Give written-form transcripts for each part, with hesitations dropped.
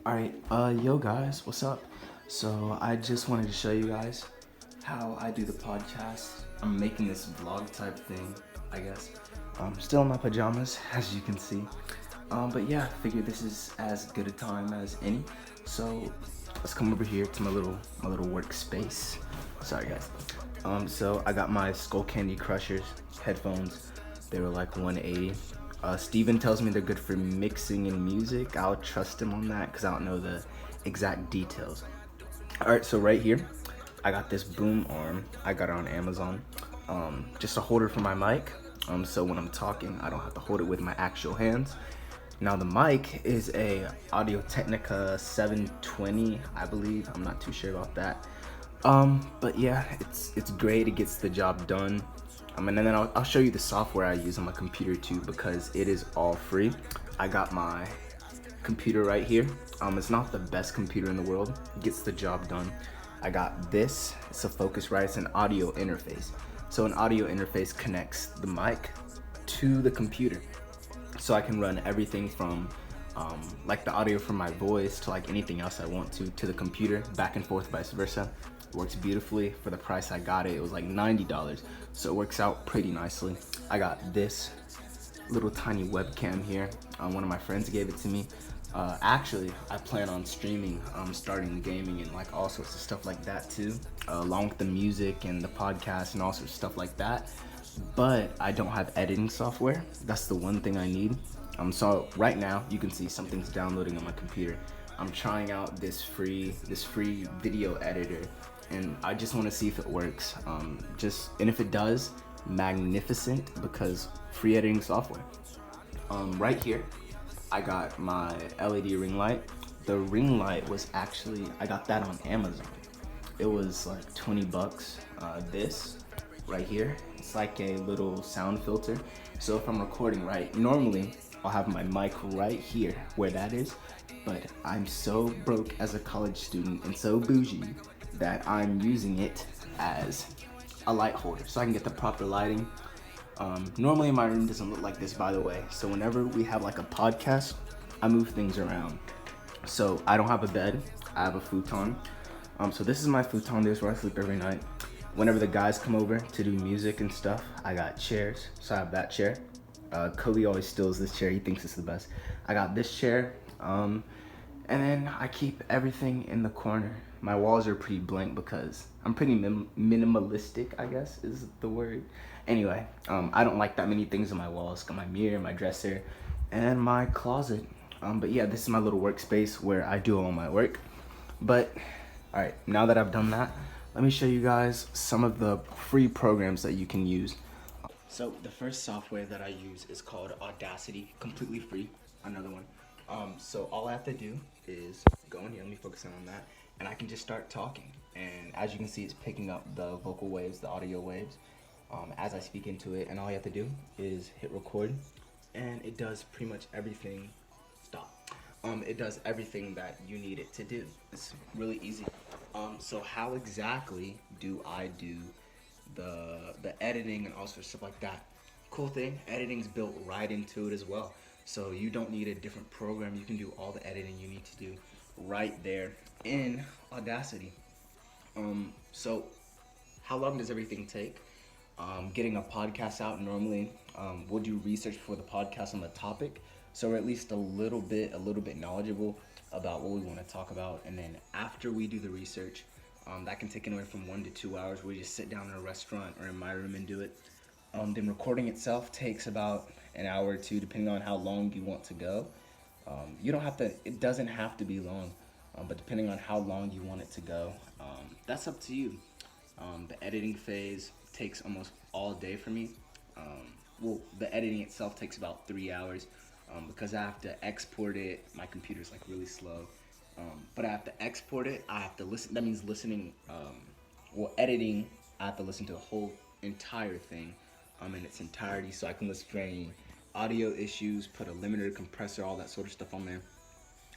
Alright, yo guys, what's up? So I just wanted to show you guys how I do the podcast. I'm making this vlog type thing, I guess. Still in my pajamas, as you can see. But yeah, I figured this is as good a time as any. So let's come over here to my little workspace. Sorry guys. So I got my Skull Candy Crushers headphones. They were like 180. Steven tells me they're good for mixing and music. I'll trust him on that because I don't know the exact details. Alright, so right here, I got this boom arm. I got it on Amazon. Just a holder for my mic. So when I'm talking, I don't have to hold it with my actual hands. Now the mic is a Audio-Technica 720, I believe. I'm not too sure about that. But yeah, it's great. It gets the job done. And then I'll show you the software I use on my computer too, because it is all free. I got my computer right here. It's not the best computer in the world. It gets the job done. I got this. It's a Focusrite. It's an audio interface. So an audio interface connects the mic to the computer. So I can run everything from like the audio from my voice to like anything else I want to the computer, back and forth, vice versa. It works beautifully. For the price I got it, it was like $90. So it works out pretty nicely. I got this little tiny webcam here. One of my friends gave it to me. Actually, I plan on streaming, starting gaming and like all sorts of stuff like that too, along with the music and the podcast and all sorts of stuff like that. But I don't have editing software. That's the one thing I need. So right now you can see something's downloading on my computer. I'm trying out this free video editor, and I just want to see if it works. And if it does, magnificent, because free editing software. Right here, I got my LED ring light. The ring light was actually, I got that on Amazon. It was like 20 bucks. This right here, it's like a little sound filter. So if I'm recording, right, normally I'll have my mic right here where that is, but I'm so broke as a college student and so bougie that I'm using it as a light holder so I can get the proper lighting. Normally my room doesn't look like this, by the way, so whenever we have like a podcast, I move things around. So I don't have a bed, I have a futon. So this is my futon. This is where I sleep every night. Whenever the guys come over to do music and stuff, I got chairs, so I have that chair. Kobe always steals this chair, he thinks it's the best. I got this chair, and then I keep everything in the corner. My walls are pretty blank because I'm pretty minimalistic, I guess is the word. Anyway, I don't like that many things on my walls. Got my mirror, my dresser, and my closet. But yeah, this is my little workspace where I do all my work. But, alright, now that I've done that, let me show you guys some of the free programs that you can use. So the first software that I use is called Audacity, completely free, another one. So all I have to do is go in here, let me focus in on that, and I can just start talking. And as you can see, it's picking up the vocal waves, the audio waves, as I speak into it, and all you have to do is hit record, and it does pretty much everything. Stop. It does everything that you need it to do. It's really easy. So how exactly do I do the editing and all sorts of stuff like that? Cool thing, editing's built right into it as well. So you don't need a different program. You can do all the editing you need to do right there in Audacity. So how long does everything take? Getting a podcast out, normally we'll do research for the podcast on the topic, so we're at least a little bit knowledgeable about what we want to talk about. And then after we do the research, that can take anywhere from 1 to 2 hours. We just sit down in a restaurant or in my room and do it. Then recording itself takes about an hour or two, depending on how long you want to go. You don't have to, it doesn't have to be long, but depending on how long you want it to go, that's up to you. The editing phase takes almost all day for me. Well, the editing itself takes about 3 hours, because I have to export it. My computer's like really slow. But I have to export it, I have to listen, that means listening, editing, I have to listen to the whole entire thing in its entirety, so I can listen for any audio issues, put a limiter, compressor, all that sort of stuff on there.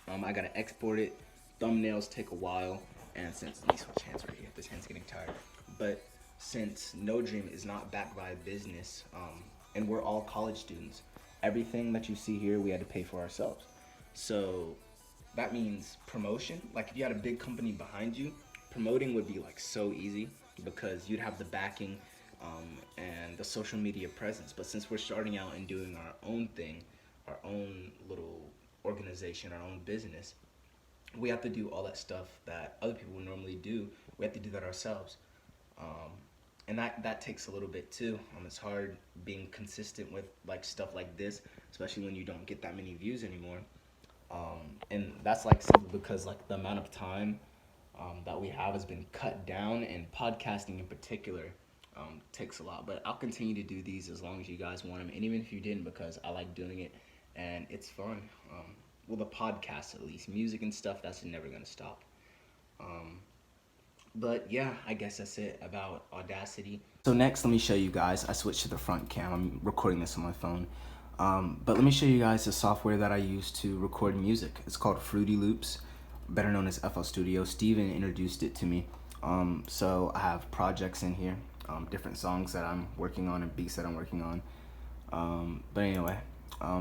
I gotta export it, thumbnails take a while, and since, let me switch hands right here, this hand's getting tired. But since No Dream is not backed by a business, and we're all college students, everything that you see here we had to pay for ourselves. So that means promotion. Like if you had a big company behind you, promoting would be like so easy because you'd have the backing and the social media presence. But since we're starting out and doing our own thing, our own little organization, our own business, we have to do all that stuff that other people would normally do. We have to do that ourselves. Um, and that takes a little bit too. It's hard being consistent with like stuff like this, especially when you don't get that many views anymore. And that's like simply because like the amount of time that we have has been cut down, and podcasting in particular takes a lot. But I'll continue to do these as long as you guys want them, and even if you didn't, because I like doing it and it's fun. Well, the podcast at least, music and stuff, that's never gonna stop. Um, but yeah, I guess that's it about Audacity. So next, let me show you guys. I switched to the front cam. I'm recording this on my phone. But let me show you guys the software that I use to record music. It's called Fruity Loops, better known as FL Studio. Steven introduced it to me. So I have projects in here, different songs that I'm working on and beats that I'm working on. But anyway,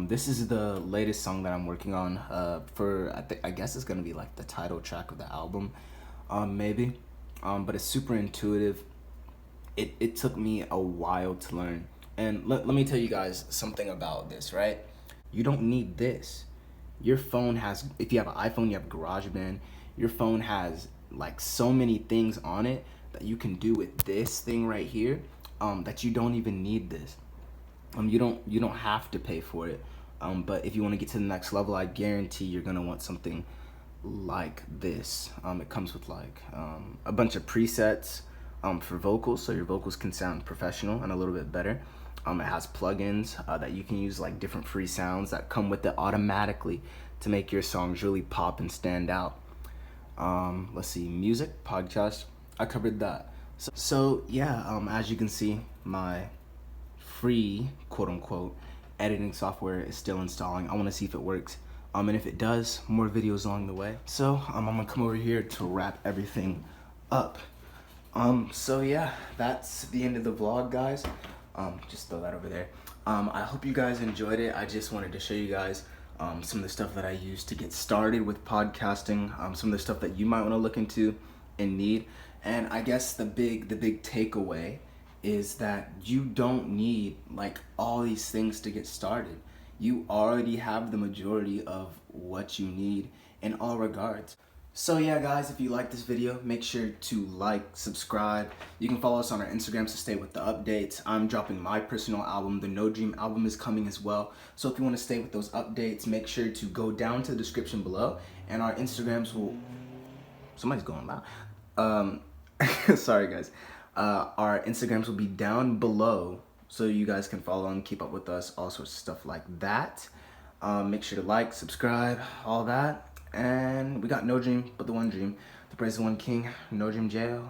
this is the latest song that I'm working on I guess it's gonna be like the title track of the album, maybe. But it's super intuitive. It took me a while to learn. And let me tell you guys something about this, right? You don't need this. Your phone has, if you have an iPhone, you have GarageBand. Your phone has like so many things on it that you can do with this thing right here, that you don't even need this. You don't have to pay for it. But if you want to get to the next level, I guarantee you're gonna want something like this. It comes with like a bunch of presets for vocals, so your vocals can sound professional and a little bit better. It has plugins that you can use, like different free sounds that come with it automatically to make your songs really pop and stand out. Let's see, music, podcast, I covered that. So yeah, as you can see, my free, quote unquote, editing software is still installing. I want to see if it works. And if it does, more videos along the way. So I'm gonna come over here to wrap everything up. So yeah, that's the end of the vlog, guys. Just throw that over there. I hope you guys enjoyed it. I just wanted to show you guys some of the stuff that I use to get started with podcasting, some of the stuff that you might want to look into and need. And I guess the big takeaway is that you don't need like all these things to get started. You already have the majority of what you need in all regards. So yeah, guys, if you like this video, make sure to like, subscribe. You can follow us on our Instagrams to stay with the updates. I'm dropping my personal album. The No Dream album is coming as well. So if you want to stay with those updates, make sure to go down to the description below, and our Instagrams will... Somebody's going loud. Sorry, guys. Our Instagrams will be down below, so you guys can follow and keep up with us, all sorts of stuff like that. Make sure to like, subscribe, all that. And we got No Dream, but the one dream. The praise of one king, No Dream Jeos.